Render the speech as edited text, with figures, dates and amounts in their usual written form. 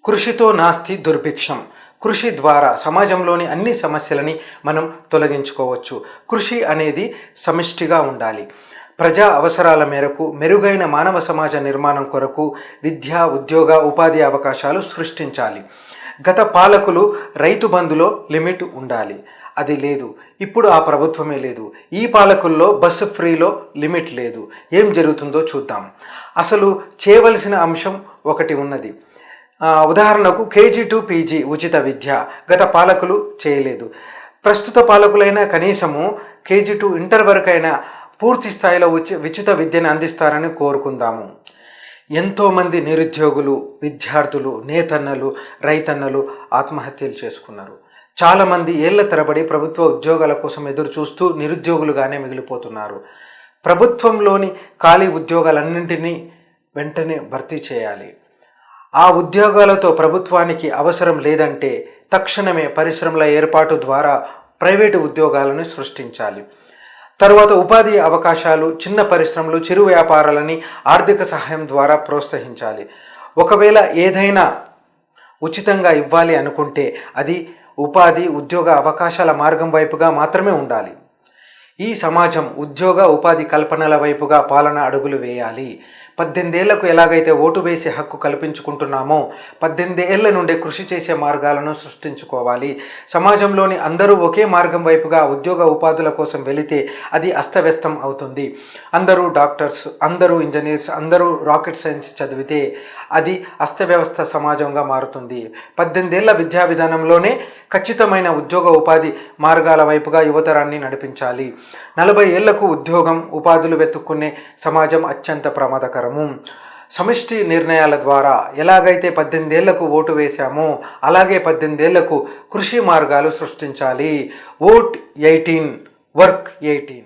కృషితో నాస్తి దుర్భిక్షం. కృషి ద్వారా సమాజంలోని అన్ని సమస్యలని మనం తొలగించుకోవచ్చు. కృషి అనేది సమిష్టిగా ఉండాలి. ప్రజా అవసరాల మేరకు మెరుగైన మానవ సమాజ నిర్మాణం కొరకు విద్య, ఉద్యోగ, ఉపాధి అవకాశాలు సృష్టించాలి. గత పాలకులు రైతు బంధులో లిమిట్ ఉండాలి, అది లేదు. ఇప్పుడు ఆ ప్రభుత్వమే లేదు. ఈ పాలకుల్లో బస్సు ఫ్రీలో లిమిట్ లేదు. ఏం జరుగుతుందో చూద్దాం. అసలు చేయవలసిన అంశం ఒకటి ఉన్నది. ఉదాహరణకు కేజీ టు పీజీ ఉచిత విద్య గత పాలకులు చేయలేదు. ప్రస్తుత పాలకులైనా కనీసము కేజీ టు ఇంటర్ వరకైనా పూర్తి స్థాయిలో ఉచిత విద్యను అందిస్తారని కోరుకుందాము. ఎంతోమంది నిరుద్యోగులు, విద్యార్థులు, నేతన్నలు, రైతన్నలు ఆత్మహత్యలు చేసుకున్నారు. చాలామంది ఏళ్ల తరబడి ప్రభుత్వ ఉద్యోగాల కోసం ఎదురు చూస్తూ నిరుద్యోగులుగానే మిగిలిపోతున్నారు. ప్రభుత్వంలోని ఖాళీ ఉద్యోగాలన్నింటినీ వెంటనే భర్తీ చేయాలి. ఆ ఉద్యోగాలతో ప్రభుత్వానికి అవసరం లేదంటే తక్షణమే పరిశ్రమల ఏర్పాటు ద్వారా ప్రైవేటు ఉద్యోగాలను సృష్టించాలి. తరువాత ఉపాధి అవకాశాలు, చిన్న పరిశ్రమలు, చిరు వ్యాపారాలని ఆర్థిక సహాయం ద్వారా ప్రోత్సహించాలి. ఒకవేళ ఏదైనా ఉచితంగా ఇవ్వాలి అనుకుంటే అది ఉపాధి, ఉద్యోగ అవకాశాల మార్గం వైపుగా మాత్రమే ఉండాలి. ఈ సమాజం ఉద్యోగ, ఉపాధి కల్పనల వైపుగా పాలన అడుగులు వేయాలి. 18 ఏళ్లకు ఎలాగైతే ఓటు వేసే హక్కు కల్పించుకుంటున్నామో 18 ఏళ్ల నుండే కృషి చేసే మార్గాలను సృష్టించుకోవాలి. సమాజంలోని అందరూ ఒకే మార్గం వైపుగా ఉద్యోగ ఉపాధుల కోసం వెళితే అది అస్తవ్యస్తం అవుతుంది. అందరూ డాక్టర్స్, అందరూ ఇంజనీర్స్, అందరూ రాకెట్ సైన్స్ చదివితే అది అస్తవ్యవస్థ సమాజంగా మారుతుంది. 18 ఏళ్ల విద్యా విధానంలోనే ఖచ్చితమైన ఉద్యోగ ఉపాధి మార్గాల వైపుగా యువతరాన్ని నడిపించాలి. 40 ఏళ్లకు ఉద్యోగం, ఉపాధులు వెతుక్కునే సమాజం అత్యంత ప్రమాదకరము. సమిష్టి నిర్ణయాల ద్వారా ఎలాగైతే 18 ఏళ్లకు ఓటు వేశామో అలాగే 18 ఏళ్లకు కృషి మార్గాలు సృష్టించాలి. Vote 18, work 18.